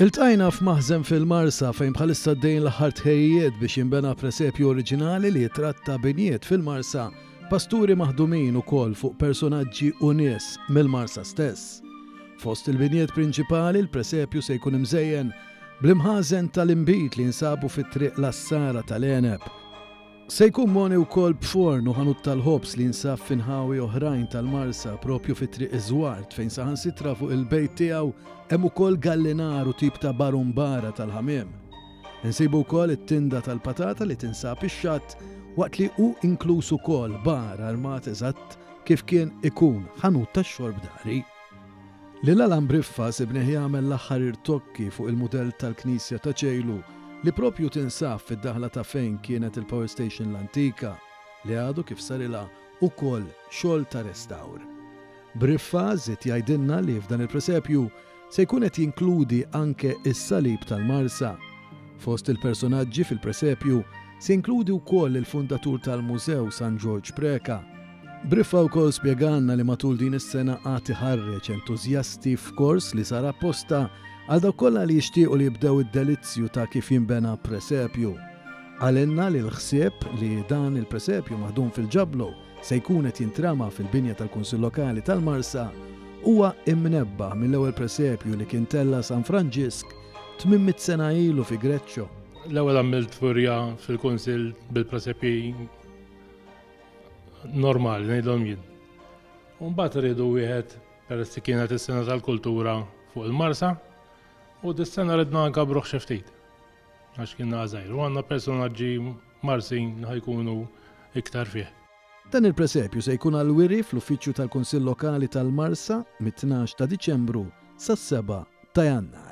Iltqajna f'maħżen fil-Marsa fejn bħalissa d-dejn l-aħħar tħejjiet biex jinbena presepju oriġinali li jitratta binijiet fil-Marsa, pasturi maħdumin ukoll fuq personaġġi u nies mill-Marsa stess. Fost il-binijiet prinċipali l-presepju se jkun imżejjen bl-imħażen tal-imbit li jinsabu fit-triq l-Assara tal-Eneb. Se jkun moni wkoll b'forn u ħanut tal-ħobs li jinsab f'inħawi oħrajn tal-Marsa propju fit-triq Iżwart fejn saħansitra fuq il-bejt tiegħu hemm ukoll gallinar u tip ta' barumbara tal-ħamiem. Insibu wkoll it-tinda tal-patata li tinsab ix-xatt waqt li hu inkluż ukoll bar armat eżatt kif kien ikun ħanut tax-xorb dari. Lil Alan Briffa sibnieh jagħmel l-aħħar irtokki fuq il-mudell tal-Knisja ta' Ċejlu li propju tinsab fid-daħla ta' fejn kienet il-Power Station l-antika li għadu kif sarilha ukoll xogħol ta' restawr. Briffa żied jgħidilna li f'dan il-presepju se jkun qed jinkludi anke is-salib tal-Marsa. Fost il-personaġġi fil-presepju se jinkludi wkoll il-fundatur tal-Mużew San George Preka. Briffa wkoll spjegalna li matul din is-sena qagħti ħarreġ entużjasti f'kors li sar apposta għal dawk kollha li jixtiequ li jibdew id-delizzju ta' kif jinbena presepju. Għalenna li l-ħsieb li dan il-presepju maħdum fil-ġablo se jkun qed jintrama fil-binja tal-Kunsill Lokali tal-Marsa huwa imnebbaħ mill-ewwel presepju li kien tella San Franġisk 800 sena ilu fi Greċċo. L-ewwel għamilt furja fil-Kunsill bil-presepji normali ngħidhom jien. U mbagħad iridu wieħed peress kienet is-sena tal-kultura fuq il-Marsa u dis-sena ridna nkabruh xi ftit għax kien żgħir u għandna personaġġi Marsin ħajkunu iktar fih. Dan il-presepju se jkun għall-wiri fl-uffiċċju tal-Kunsill Lokali tal-Marsa mit-12 ta' Diċembru sas-7 ta' Jannar.